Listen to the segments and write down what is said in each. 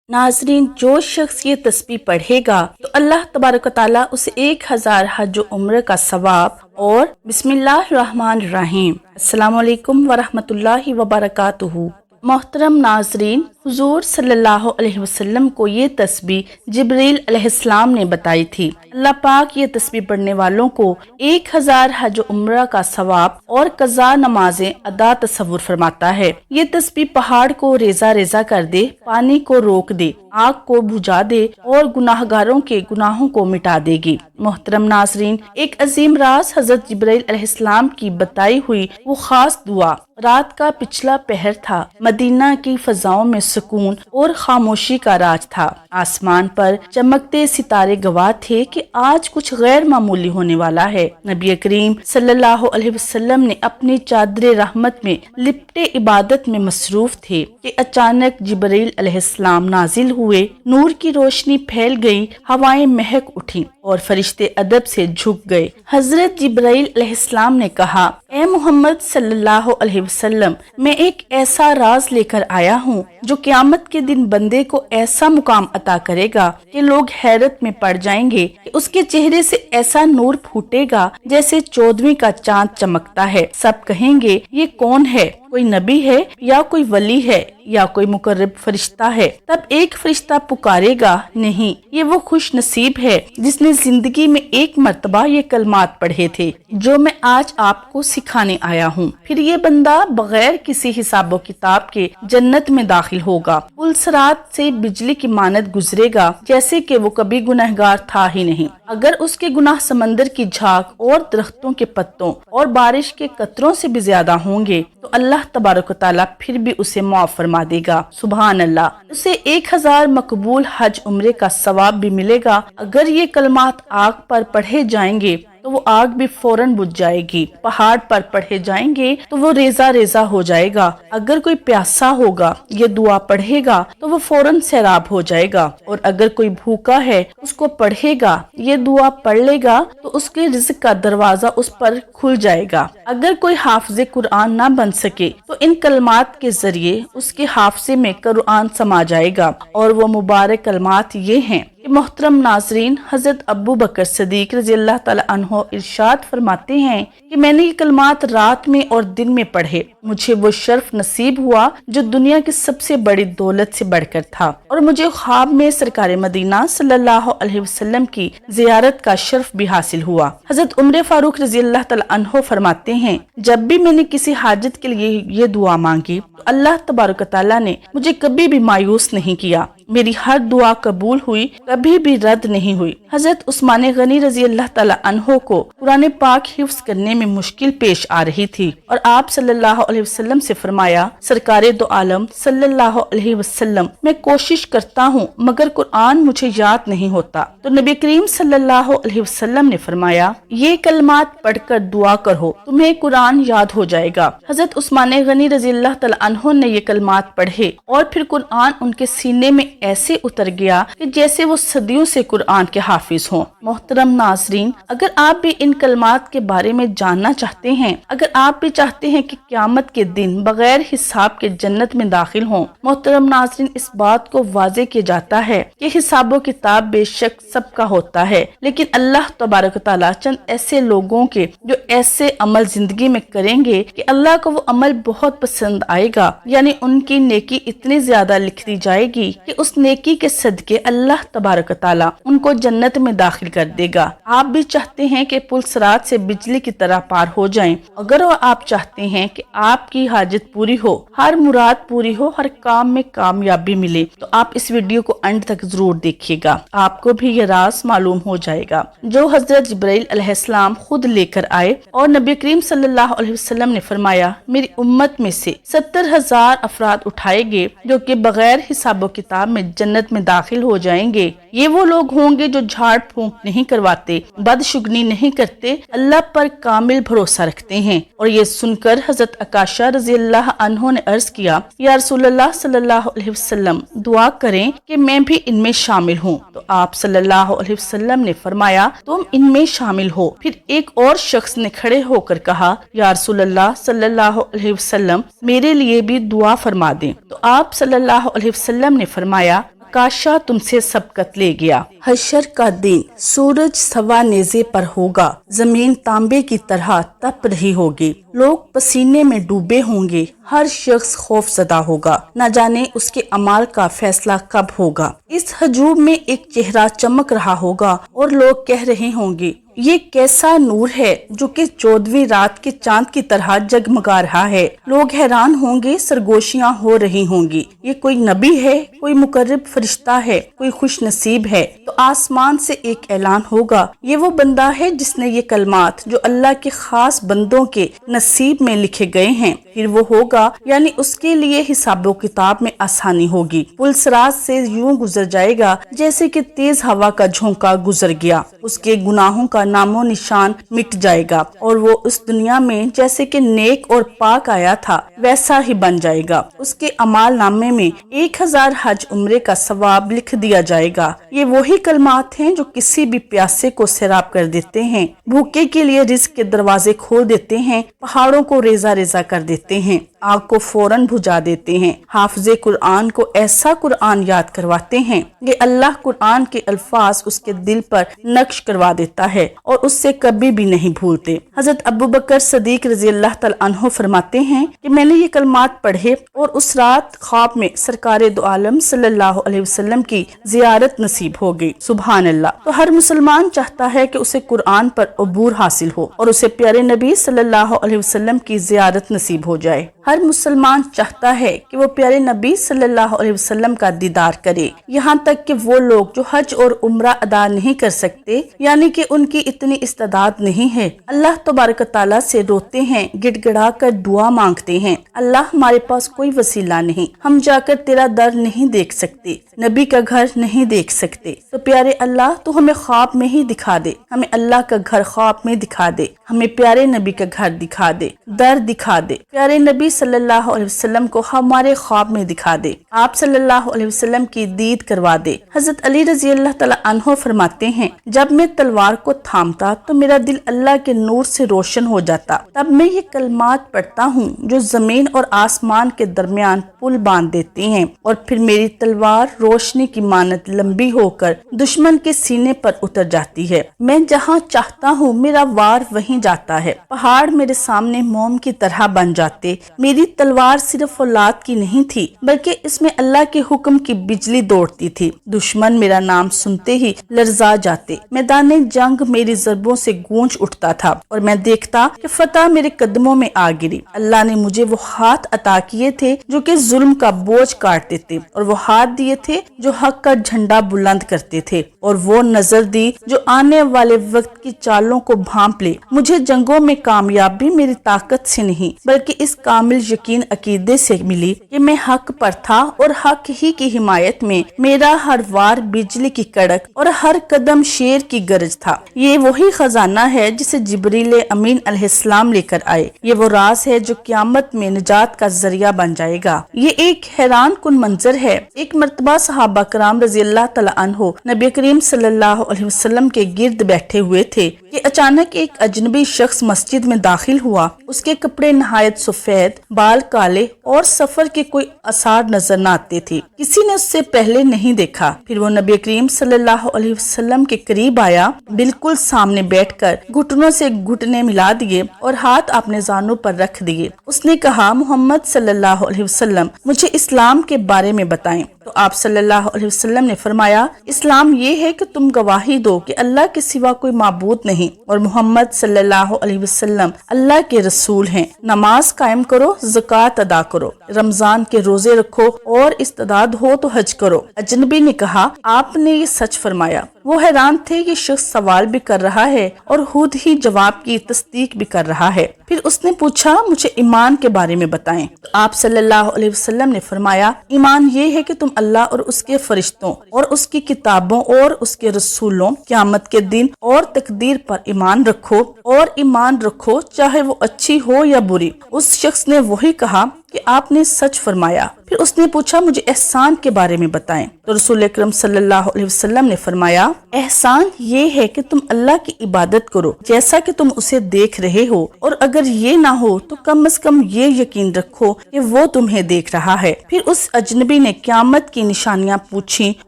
नाज़रीन, जो शख्स ये तस्बीह पढ़ेगा तो अल्लाह तबारक व तआला उसे 1000 हज उम्र का सवाब और बिस्मिल्लाहिर्रहमानिर्रहीम अस्सलामु अलैकुम वरहमतुल्लाहि वबरकातुहू। मोहतरम नाज़रीन, हुजूर सल्लल्लाहु अलैहि वसल्लम को ये तस्बीह जिब्रील अलैहिस्सलाम ने बताई थी। अल्लाह पाक ये तस्बीह पढ़ने वालों को 1000 हज उम्रा का सवाब और कज़ा नमाजें अदा तसव्वुर फरमाता है। ये तस्बीह पहाड़ को रेजा रेजा कर दे, पानी को रोक दे, आग को बुझा दे और गुनाहगारों के गुनाहों को मिटा देगी। मोहतरम नाज़रीन, एक अजीम राज हजरत जिब्रील अलैहिस्सलाम की बताई हुई वो खास दुआ रात का पिछला पहर था। मदीना की फजाओं में सुकून और खामोशी का राज था। आसमान पर चमकते सितारे गवाह थे कि आज कुछ गैर मामूली होने वाला है। नबी करीम सल्लल्लाहु अलैहि वसल्लम ने अपनी चादरे रहमत में लिपटे इबादत में मसरूफ थे कि अचानक जिब्रील अलैहिस्सलाम नाजिल हुए। नूर की रोशनी फैल गई, हवाएं महक उठी और फरिश्ते अदब से झुक गए। हजरत जिब्रील अलैहिस्सलाम ने कहा, ए मोहम्मद सल्लल्लाहु अलैहि वसल्लम, मैं एक ऐसा राज लेकर आया हूँ जो क़यामत के दिन बंदे को ऐसा मुकाम अता करेगा कि लोग हैरत में पड़ जाएंगे कि उसके चेहरे से ऐसा नूर फूटेगा जैसे 14वीं का चांद चमकता है। सब कहेंगे, ये कौन है? कोई नबी है या कोई वली है या कोई मुकर्रब फरिश्ता है? तब एक फरिश्ता पुकारेगा, नहीं, ये वो खुश नसीब है जिसने जिंदगी में एक मर्तबा ये कलमात पढ़े थे जो मैं आज आपको सिखाने आया हूँ। फिर ये बंदा बगैर किसी हिसाबो किताब के जन्नत में दाखिल होगा। पुल सिरात से बिजली की मानद गुजरेगा जैसे कि वो कभी गुनहगार था ही नहीं। अगर उसके गुनाह समंदर की झाग और दरख्तों के पत्तों और बारिश के कतरों से भी ज्यादा होंगे तो अल्लाह तबारक व तआला फिर भी उसे माफ फरमा देगा। सुभान अल्लाह। उसे 1000 मकबूल हज उम्रे का सवाब भी मिलेगा। अगर ये कलमात आग पर पढ़े जाएंगे तो वो आग भी फौरन बुझ जाएगी। पहाड़ पर पढ़े जाएंगे तो वो रेजा रेजा हो जाएगा। अगर कोई प्यासा होगा ये दुआ पढ़ेगा तो वो फौरन सैराब हो जाएगा। और अगर कोई भूखा है उसको पढ़ेगा ये दुआ पढ़ लेगा तो उसके रिज़्क का दरवाजा उस पर खुल जाएगा। अगर कोई हाफिज़े कुरान ना बन सके तो इन कलमात के जरिए उसके हाफिज़े में कुरान समा जाएगा। और वो मुबारक कलमात ये हैं। मोहतरम नाजरीन, हजरत अबू बकर सदीक रज़ियल्लाहु तआला अन्हु इरशाद फरमाते हैं कि मैंने ये कलमात रात में और दिन में पढ़े। मुझे वो शर्फ नसीब हुआ जो दुनिया की सबसे बड़ी दौलत से बढ़कर था और मुझे ख्वाब में सरकार मदीना सल्लल्लाहु अलैहि वसल्लम की जियारत का शर्फ भी हासिल हुआ। हजरत उमर फारूक रज़ियल्लाहु तआला अन्हु फरमाते हैं, जब भी मैंने किसी हाजत के लिए ये दुआ मांगी तो अल्लाह तबारक व तआला ने मुझे कभी भी मायूस नहीं किया। मेरी हर दुआ कबूल हुई, कभी भी रद्द नहीं हुई। हजरत उस्मान गनी रज़ियल्लाहु तआला अन्हु को कुरान पाक हिफ्ज करने में मुश्किल पेश आ रही थी और आप सल्लल्लाहु अलैहि वसल्लम से फरमाया, सरकारे दो आलम सल्लल्लाहु अलैहि वसल्लम, मैं कोशिश करता हूँ मगर कुरान मुझे याद नहीं होता। तो नबी करीम सल्लल्लाहु अलैहि वसल्लम ने फरमाया, ये कलमात पढ़कर दुआ करो, तुम्हें कुरान याद हो जाएगा। हजरत उस्मान गनी रज़ियल्लाहु तआला अन्हु ने ये कलमात पढ़े और फिर कुरान उनके सीने में ऐसे उतर गया कि जैसे वो सदियों से कुरान के हाफिज हों। मोहतरम नाजरीन, अगर आप भी इन कलमात के बारे में जानना चाहते हैं, अगर आप भी चाहते हैं कि क़यामत के दिन बगैर हिसाब के जन्नत में दाखिल हों, मोहतरम नाजरीन, इस बात को वाज़े किया जाता है कि हिसाबो किताब बेशक सबका होता है, लेकिन अल्लाह तबारक व तआला चंद ऐसे लोगों के जो ऐसे अमल जिंदगी में करेंगे कि अल्लाह को वो अमल बहुत पसंद आएगा, यानी उनकी नेकी इतनी ज्यादा लिख दी जाएगी कि उस नेकी के सदके अल्लाह तबारक व तआला उनको जन्नत में दाखिल कर देगा। आप भी चाहते हैं कि पुल सिरात से बिजली की तरह पार हो जाएं। अगर आप चाहते हैं कि आपकी हाजत पूरी हो, हर मुराद पूरी हो, हर काम में कामयाबी मिले, तो आप इस वीडियो को अंत तक जरूर देखिएगा। आपको भी ये राज मालूम हो जाएगा जो हजरत जिब्रील अलैहिस्सलाम खुद लेकर आए। और नबी करीम सल्लल्लाहु अलैहि वसल्लम ने फरमाया, मेरी उम्मत में से 70,000 अफराद उठाए गए जो कि बगैर हिसाबो किताब में जन्नत में दाखिल हो जाएंगे। ये वो लोग होंगे जो झाड़ फूंक नहीं करवाते, बदशुगनी नहीं करते, अल्लाह पर कामिल भरोसा रखते हैं। और ये सुनकर हजरत अकाशा रज़ियल्लाहु अन्हु ने अर्ज किया, या रसूलल्लाह सल्लल्लाहु अलैहि वसल्लम, दुआ करें कि मैं भी इनमें शामिल हूँ। तो आप सल्लल्लाहु अलैहि वसल्लम ने फरमाया, तुम इनमें शामिल हो। फिर एक और शख्स ने खड़े होकर कहा, या रसूलल्लाह सल्लल्लाहु अलैहि वसल्लम, मेरे लिए भी दुआ फरमा दें। तो आप सल्लल्लाहु अलैहि वसल्लम ने फरमाया, आकाशा तुमसे सबकत ले गया। हशर का दिन सूरज सवा नेज़े पर होगा, जमीन तांबे की तरह तप रही होगी, लोग पसीने में डूबे होंगे, हर शख्स खौफ ज़दा होगा, न जाने उसके अमाल का फैसला कब होगा। इस हजूम में एक चेहरा चमक रहा होगा और लोग कह रहे होंगे ये कैसा नूर है जो कि 14वीं रात के चांद की तरह जगमगा रहा है। लोग हैरान होंगे, सरगोशियां हो रही होंगी, ये कोई नबी है, कोई मुकर्रब फरिश्ता है, कोई खुश नसीब है। तो आसमान से एक ऐलान होगा, ये वो बंदा है जिसने ये कलमात जो अल्लाह के खास बंदों के नसीब में लिखे गए हैं। फिर वो होगा, यानी उसके लिए हिसाबो किताब में आसानी होगी। पुल सिरात से यूं गुजर जाएगा जैसे कि तेज हवा का झोंका गुजर गया। उसके गुनाहों का नामो निशान मिट जाएगा और वो उस दुनिया में जैसे कि नेक और पाक आया था वैसा ही बन जाएगा। उसके अमाल नामे में 1000 हज उम्रे का सवाब लिख दिया जाएगा। ये वही कलमात हैं जो किसी भी प्यासे को सैराब कर देते हैं, भूखे के लिए रिज़्क के दरवाजे खोल देते हैं, पहाड़ों को रेजा रेजा कर देते हैं, आग को फौरन बुझा देते हैं। हाफिज़े कुरान को ऐसा कुरान याद करवाते हैं कि अल्लाह कुरान के अल्फाज उसके दिल पर नक्श करवा देता है और उससे कभी भी नहीं भूलते। हजरत अबू बकर सदीक रज़ी अल्लाह तआला अन्हु फरमाते हैं कि मैंने ये कलमात पढ़े और उस रात ख्वाब में सरकारे दो आलम सल्लल्लाहु अलैहि वसल्लम की जियारत नसीब हो गई। सुभान अल्लाह। तो हर मुसलमान चाहता है कि उसे कुरान पर अबूर हासिल हो और उसे प्यारे नबी सल्लल्लाहु अलैहि वसल्लम की जियारत नसीब हो जाए। हर मुसलमान चाहता है कि वो प्यारे नबी सल्लल्लाहु अलैहि वसल्लम का दीदार करे। यहाँ तक कि वो लोग जो हज और उम्रा अदा नहीं कर सकते, यानी कि उनकी इतनी इस्तेदाद नहीं है, अल्लाह तबारक तआला से रोते हैं, गिड़गिड़ा कर दुआ मांगते हैं, अल्लाह हमारे पास कोई वसीला नहीं, हम जाकर तेरा दर नहीं देख सकते, नबी का घर नहीं देख सकते, तो प्यारे अल्लाह तू हमें ख्वाब में ही दिखा दे, हमें अल्लाह का घर ख्वाब में दिखा दे, हमें प्यारे नबी का घर दिखा दे, दर दिखा दे, प्यारे नबी सल्लल्लाहु अलैहि वसल्लम को हमारे ख्वाब में दिखा दे, आप सल्लल्लाहु अलैहि वसल्लम की दीद करवा दे। हजरत अली रजी अल्लाह तआला अन्हो फरमाते हैं, जब मैं तलवार को थामता तो मेरा दिल अल्लाह के नूर से रोशन हो जाता। तब मैं ये कलमात पढ़ता हूँ जो जमीन और आसमान के दरमियान पुल बांध देते हैं और फिर मेरी तलवार रोशनी की मानत लंबी होकर दुश्मन के सीने पर उतर जाती है। मैं जहाँ चाहता हूँ मेरा वार वहीं जाता है। पहाड़ मेरे सामने मोम की तरह बन जाते। मेरी तलवार सिर्फ औलाद की नहीं थी बल्कि इसमें अल्लाह के हुक्म की बिजली दौड़ती थी। दुश्मन मेरा नाम सुनते ही लर्जा जाते। मैदान जंग मेरी ज़रबों से गूंज उठता था और मैं देखता कि फतह मेरे कदमों में आ गिरी। अल्लाह ने मुझे वो हाथ अता किए थे जो कि जुल्म का बोझ काटते थे और वो हाथ दिए थे जो हक का झंडा बुलंद करते थे और वो नजर दी जो आने वाले वक्त की चालों को भांप ले। मुझे जंगों में कामयाबी मेरी ताकत से नहीं बल्कि इस कामिल यकीन अकीदे से मिली कि मैं हक पर था और हक ही की हिमायत में मेरा हर वार बिजली की कड़क और हर कदम शेर की गरज था। ये वही खजाना है जिसे जिब्रील अमीन अलैहिस्सलाम लेकर आए। ये वो राज है जो क़यामत में निजात का जरिया बन जाएगा। ये एक हैरान कुन मंजर है। एक मर्तबा सहाबा कराम रज़ी अल्लाह तआला अन्हु नबी करीम सल्लल्लाहु अलैहि वसल्लम के गिर्द बैठे हुए थे कि अचानक एक अजनबी शख्स मस्जिद में दाखिल हुआ। उसके कपड़े नहायत सफेद, बाल काले और सफर के कोई आसार नजर न आते थे। किसी ने उससे पहले नहीं देखा। फिर वो नबी करीम सल्लल्लाहु अलैहि वसल्लम के करीब आया, बिल्कुल सामने बैठकर घुटनों से घुटने मिला दिए और हाथ अपने जानों पर रख दिए। उसने कहा, मोहम्मद सल्लल्लाहु अलैहि वसल्लम मुझे इस्लाम के बारे में बताएं। तो आप सल्लल्लाहु अलैहि वसल्लम ने फरमाया, इस्लाम ये है कि तुम गवाही दो कि अल्लाह के सिवा कोई माबूद नहीं और मोहम्मद सल्लल्लाहु अलैहि वसल्लम अल्लाह के रसूल हैं। नमाज कायम करो, ज़कात अदा करो, रमजान के रोजे रखो और इस्तेदाद हो तो हज करो। अजनबी ने कहा, आपने ये सच फरमाया। वो हैरान थे कि शख्स सवाल भी कर रहा है और खुद ही जवाब की तस्दीक भी कर रहा है। फिर उसने पूछा, मुझे ईमान के बारे में बताएं। तो आप सल्लल्लाहु अलैहि वसल्लम ने फरमाया, ईमान ये है कि तुम अल्लाह और उसके फरिश्तों और उसकी किताबों और उसके रसूलों, क़यामत के दिन और तकदीर पर ईमान रखो और ईमान रखो चाहे वो अच्छी हो या बुरी। उस शख्स ने वही कहा कि کہ آپ نے سچ فرمایا۔ پھر اس نے پوچھا مجھے احسان کے بارے میں بتائیں، تو رسول اکرم صلی اللہ علیہ وسلم نے فرمایا احسان یہ ہے کہ تم اللہ کی عبادت کرو جیسا کہ تم اسے دیکھ رہے ہو، اور اگر یہ نہ ہو تو کم از کم یہ یقین رکھو کہ وہ تمہیں دیکھ رہا ہے۔ پھر اس اجنبی نے قیامت کی نشانیاں پوچھی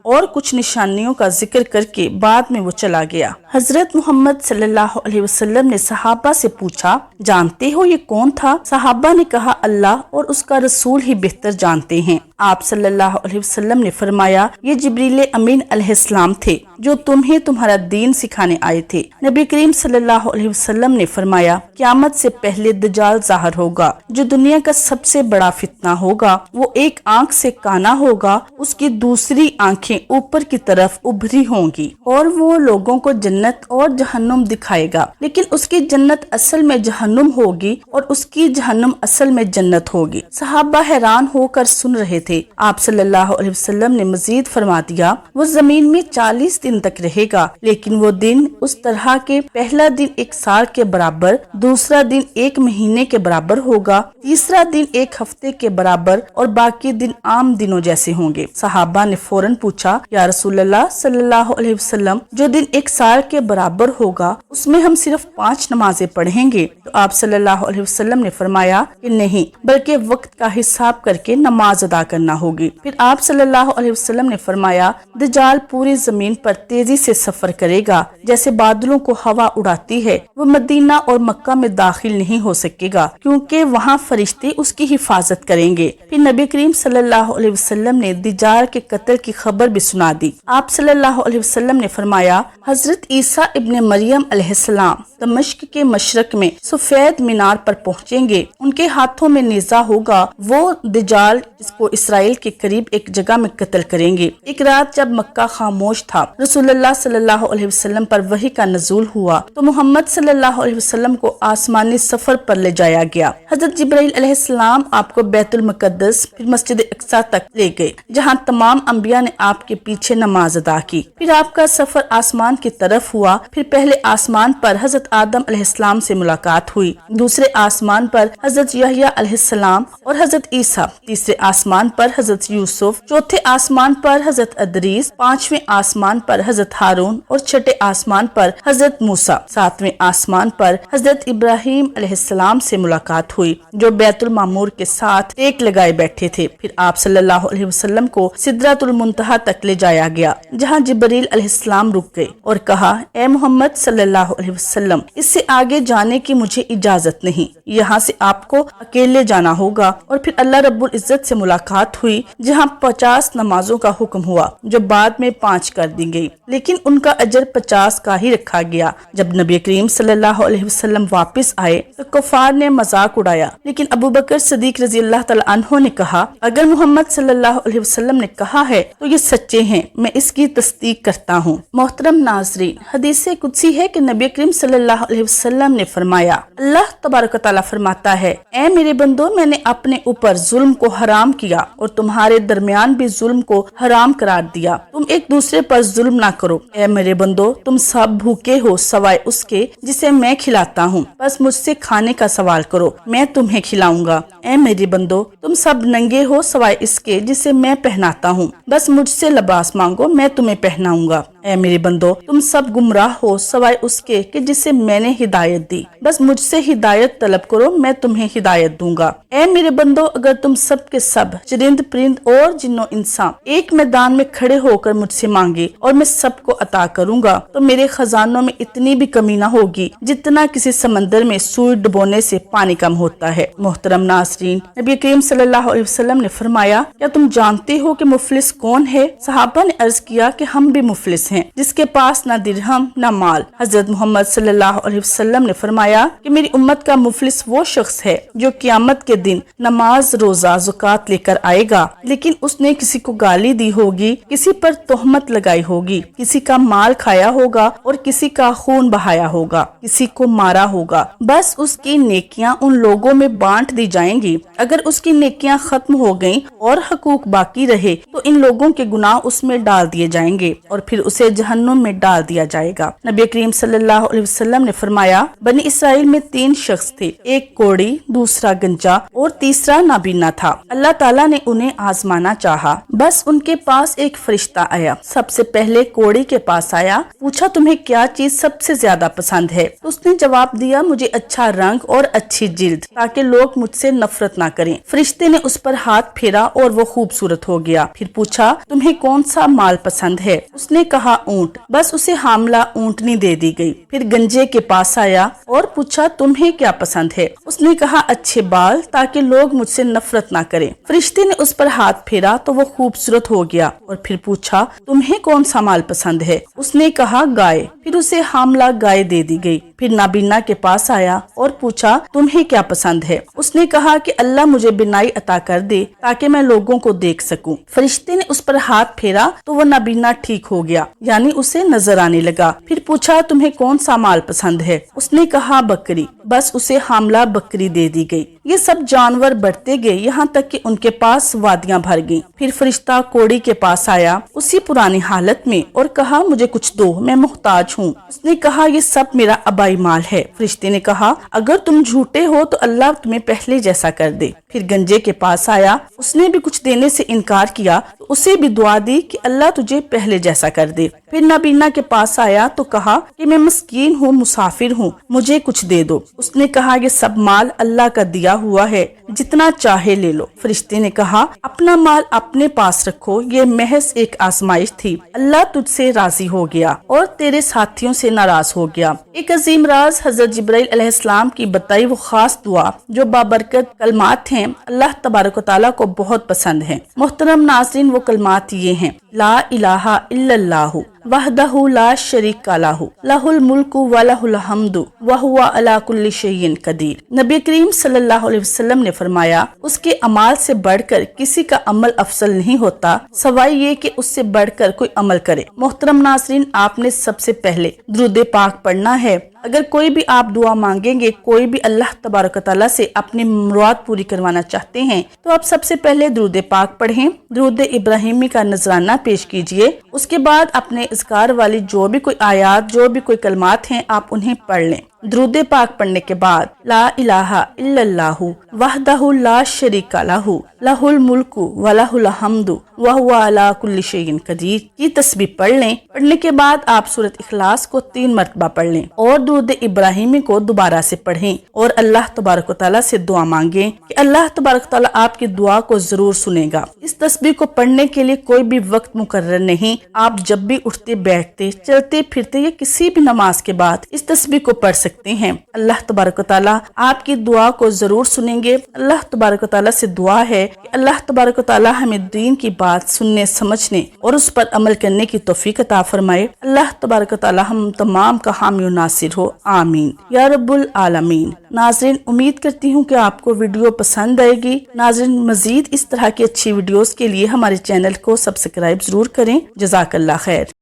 اور کچھ نشانیوں کا ذکر کر کے بعد میں وہ چلا گیا۔ حضرت محمد صلی اللہ علیہ وسلم نے صحابہ سے پوچھا جانتے ہو یہ کون تھا؟ صحابہ نے کہا اللہ اور اس کا رسول ہی بہتر جانتے ہیں۔ آپ صلی اللہ علیہ وسلم نے فرمایا یہ جبریل امین علیہ السلام تھے جو تمہیں تمہارا دین سکھانے آئے تھے۔ نبی کریم صلی اللہ علیہ وسلم نے فرمایا قیامت سے پہلے دجال ظاہر ہوگا جو دنیا کا سب سے بڑا فتنہ ہوگا۔ وہ ایک آنکھ سے کانا ہوگا، اس کی دوسری آنکھیں اوپر کی طرف ابھری ہوں گی، اور وہ لوگوں کو جنت اور جہنم دکھائے گا، لیکن اس کی جنت اصل میں جہنم ہوگی اور اس کی جہنم اصل میں جنت ہوگی۔ صحابہ حیران ہو کر سن رہے تھے۔ آپ صلی اللہ علیہ وسلم نے مزید فرما دیا وہ زمین میں 40 دن تک رہے گا، لیکن وہ دن اس طرح کے پہلا دن 1 سال کے برابر، دوسرا دن 1 مہینے کے برابر ہوگا، تیسرا دن 1 ہفتے کے برابر، اور باقی دن عام دنوں جیسے ہوں گے۔ صحابہ نے فوراً پوچھا یا رسول اللہ صلی اللہ علیہ وسلم جو دن 1 سال کے برابر ہوگا اس میں ہم صرف 5 نمازیں پڑھیں گے؟ تو آپ صلی اللہ علیہ وسلم نے فرمایا کہ نہیں، بلکہ وقت کا حساب کر کے نماز ادا کرنا ہوگی۔ پھر آپ صلی اللہ علیہ وسلم نے فرمایا دجال پوری زمین پر تیزی سے سفر کرے گا جیسے بادلوں کو ہوا اڑاتی ہے۔ وہ مدینہ اور مکہ میں داخل نہیں ہو سکے گا کیونکہ وہاں فرشتے اس کی حفاظت کریں گے۔ پھر نبی کریم صلی اللہ علیہ وسلم نے دجال کے قتل کی خبر بھی سنا دی۔ آپ صلی اللہ علیہ وسلم نے فرمایا حضرت عیسیٰ ابن مریم علیہ السلام دمشق کے مشرق میں سفید مینار پر پہنچیں گے، ان کے ہاتھوں میں نیزہ ہوگا، وہ دجال اس کو اسرائیل کے قریب ایک جگہ میں قتل کریں گے۔ ایک رات جب مکہ خاموش تھا، رسول اللہ صلی اللہ علیہ وسلم پر وحی کا نزول ہوا تو محمد صلی اللہ علیہ وسلم کو آسمانی سفر پر لے جایا گیا۔ حضرت جبرائیل علیہ السلام آپ کو بیت المقدس پھر مسجد اقصی تک لے گئے جہاں تمام انبیاء نے آپ کے پیچھے نماز ادا کی۔ پھر آپ کا سفر آسمان کی طرف ہوا۔ پھر پہلے آسمان پر حضرت آدم علیہ السلام سے ملاقات ہوئی، دوسرے آسمان پر حضرت یحییٰ علیہ السلام اور حضرت عیسیٰ، تیسرے آسمان پر حضرت یوسف، چوتھے آسمان پر حضرت ادریس، پانچویں آسمان پر حضرت ہارون اور چھٹے آسمان پر حضرت موسیٰ، ساتویں آسمان پر حضرت ابراہیم علیہ السلام سے ملاقات ہوئی جو بیت المعمور کے ساتھ ٹیک لگائے بیٹھے تھے۔ پھر آپ صلی اللہ علیہ وسلم کو سدرۃ المنتہا تک لے جایا گیا جہاں جبریل علیہ السلام رک گئے اور کہا اے محمد صلی اللہ علیہ وسلم اس سے آگے جانے کی مجھے اجازت نہیں، یہاں سے آپ کو اکیلے جانا ہوگا۔ اور پھر اللہ رب العزت سے ملاقات ہوئی جہاں 50 نمازوں کا حکم ہوا جو بعد میں 5 کر دی گئی، لیکن ان کا اجر 50 کا ہی رکھا گیا۔ جب نبی کریم صلی اللہ علیہ وسلم واپس آئے تو کفار نے مذاق اڑایا، لیکن ابو بکر صدیق رضی اللہ تعالی عنہ نے کہا اگر محمد صلی اللہ علیہ وسلم نے کہا ہے تو یہ سچے ہیں، میں اس کی تصدیق کرتا ہوں۔ محترم ناظرین، حدیث قدسی ہے کہ نبی کریم صلی اللہ علیہ وسلم نے فرمایا اللہ تبارک و تعالی فرماتا ہے اے میرے بندو میں نے اپنے اوپر ظلم کو حرام کیا اور تمہارے درمیان بھی ظلم کو حرام قرار دیا، تم ایک دوسرے پر ظلم نہ کرو۔ اے میرے بندو تم سب بھوکے ہو سوائے اس کے جسے میں کھلاتا ہوں، بس مجھ سے کھانے کا سوال کرو میں تمہیں کھلاؤں گا۔ اے میرے بندو تم سب ننگے ہو سوائے اس کے جسے میں پہناتا ہوں، بس مجھ سے لباس مانگو میں تمہیں پہناؤں گا۔ اے میرے بندو تم سب گمراہ ہو سوائے اس کے کہ جسے میں نے ہدایت دی، بس مجھ سے ہدایت طلب کرو میں تمہیں ہدایت دوں گا۔ اے میرے بندو اگر تم سب کے سب چرند پرند اور جن و انسان ایک میدان میں کھڑے ہو کر مجھ سے مانگے اور میں سب کو عطا کروں گا تو میرے خزانوں میں اتنی بھی کمی نہ ہوگی جتنا کسی سمندر میں سوئی ڈبونے سے پانی کم ہوتا ہے۔ محترم ناظرین، نبی کریم صلی اللہ علیہ وسلم نے فرمایا کیا تم جانتے ہو کہ مفلس کون ہے؟ صحابہ نے عرض کیا کہ ہم بھی مفلس ہیں جس کے پاس نہ درہم نہ مال۔ حضرت محمد صلی اللہ علیہ وسلم نے فرمایا کہ میری امت کا مفلس وہ شخص ہے جو قیامت کے دن نماز روزہ زکوٰۃ لے کر آئے گا لیکن اس نے کسی کو گالی دی ہوگی، کسی پر تہمت لگائی ہوگی، کسی کا مال کھایا ہوگا اور کسی کا خون بہایا ہوگا، کسی کو مارا ہوگا، بس اس کی نیکیاں ان لوگوں میں بانٹ دی جائیں گی۔ اگر اس کی نیکیاں ختم ہو گئیں اور حقوق باقی رہے تو ان لوگوں کے گناہ اس میں ڈال دیے جائیں گے اور پھر اسے उसे जहन्नुम में डाल दिया जाएगा। नबी करीम सल्लल्लाहु अलैहि वसल्लम ने फरमाया, बनी इसराइल में 3 शख्स थे, एक कोढ़ी, दूसरा गंजा और तीसरा नाबीना था। अल्लाह ताला ने उन्हें आजमाना चाहा, बस उनके पास एक फरिश्ता आया। सबसे पहले कोढ़ी के पास आया, पूछा तुम्हें क्या चीज सबसे ज्यादा पसंद है? उसने जवाब दिया, मुझे अच्छा रंग और अच्छी जिल्द, ताकि लोग मुझसे नफरत ना करें। फरिश्ते ने उस पर हाथ फेरा और वो खूबसूरत हो गया। फिर पूछा, तुम्हें कौन सा माल पसंद है? उसने कहा, ऊंट। बस उसे हामला ऊंटनी दे दी गई। फिर गंजे के पास आया और पूछा, तुम्हें क्या पसंद है? उसने कहा, अच्छे बाल, ताकि लोग मुझसे नफरत ना करें। फरिश्ते ने उस पर हाथ फेरा तो वो खूबसूरत हो गया और फिर पूछा, तुम्हें कौन सा माल पसंद है? उसने कहा, गाय। फिर उसे हामला गाय दे दी गई। फिर नाबीना के पास आया और पूछा, तुम्हें क्या पसंद है? उसने कहा कि अल्लाह मुझे बिनाई अता कर दे ताकि मैं लोगों को देख सकूं। फरिश्ते ने उस पर हाथ फेरा तो वो नाबीना ठीक हो गया, यानी उसे नजर आने लगा। फिर पूछा, तुम्हें कौन सा माल पसंद है? उसने कहा, बकरी। बस उसे हामला बकरी दे दी गई। ये सब जानवर बढ़ते गए यहाँ तक कि उनके पास वादियां भर गईं। फिर फरिश्ता कोढ़ी के पास आया उसी पुरानी हालत में और कहा, मुझे कुछ दो, मैं मुहताज हूँ। उसने कहा, ये सब मेरा अबाई माल है। फरिश्ते ने कहा, अगर तुम झूठे हो तो अल्लाह तुम्हें पहले जैसा कर दे। फिर गंजे के पास आया, उसने भी कुछ देने से इनकार किया तो उसे भी दुआ दी कि अल्लाह तुझे पहले जैसा कर दे। फिर नाबीना के पास आया तो कहा कि मैं मस्कीन हूँ, मुसाफिर हूँ, मुझे कुछ दे दो। उसने कहा, ये सब माल अल्लाह का दिया हुआ है, जितना चाहे ले लो। फरिश्ते ने कहा, अपना माल अपने पास रखो, ये महज एक आजमाइश थी। अल्लाह तुझसे राजी हो गया और तेरे साथियों से नाराज हो गया। एक अजीम राज हजरत जिब्राइल अलैहिस्सलाम की बताई वो खास दुआ जो बाबरकत कलमात हैं, अल्लाह तबारक व तआला को बहुत पसंद है। मोहतरम नाज़रीन, वो कलमात ये हैं, ला इलाहा इल्लल्लाहु वहदहु ला शरीका लहु लहुल मुल्कु व लहुल हम्दु व हुवा अला कुल्ली शैइन कदीर। नबी करीम सल्लल्लाहु अलैहि वसल्लम ने फरमाया, उसके अमाल से बढ़कर किसी का अमल अफसल नहीं होता, सवाई ये कि उससे बढ़कर कोई अमल करे। मोहतरम नाज़रीन, आपने सबसे पहले दुरूद पाक पढ़ना है। अगर कोई भी आप दुआ मांगेंगे, कोई भी अल्लाह तबारक व तआला से अपनी मुराद पूरी करवाना चाहते हैं, तो आप सबसे पहले दुरूद पाक पढ़ें, दुरूद इब्राहिमी का नजराना पेश कीजिए। उसके बाद अपने इज़कार वाली जो भी कोई आयात, जो भी कोई कलमात हैं, आप उन्हें पढ़ लें। दुरूद पाक पढ़ने के बाद ला इलाहा इल्लल्लाहु वहदहु ला शरीका लहु लहुल मुल्कु व लहुल हम्दु व हुवा अला कुल्ली शैइन कदीर की तस्बीह पढ़ लें। पढ़ने के बाद आप सूरत इखलास को 3 मरतबा पढ़ लें और दुरूद इब्राहिमी को दोबारा से पढ़ें और अल्लाह तबारक व तआला से दुआ मांगें कि अल्लाह तबारक व तआला आपकी दुआ को जरूर सुनेगा। इस तस्बीह को पढ़ने के लिए कोई भी वक्त मुकर्रर नहीं, आप जब भी उठते बैठते चलते फिरते या किसी भी नमाज के बाद इस तस्बीह को पढ़ सकते हैं। अल्लाह तबारक व तआला आपकी दुआ को जरूर सुनेंगे। अल्लाह तबारक व तआला से दुआ है कि अल्लाह तबारक व तआला हमें दीन की बात सुनने, समझने और उस पर अमल करने की तौफीक अता फरमाए। अल्लाह तबारक व तआला हम तमाम का हामी और नासिर हो, आमीन या रब्बुल आलमीन। नाज़रीन, उम्मीद करती हूँ कि आपको वीडियो पसंद आएगी। नाज़रीन, मजीद इस तरह की अच्छी वीडियोस के लिए हमारे चैनल को सब्सक्राइब जरूर करें। जज़ाकल्लाह खैर।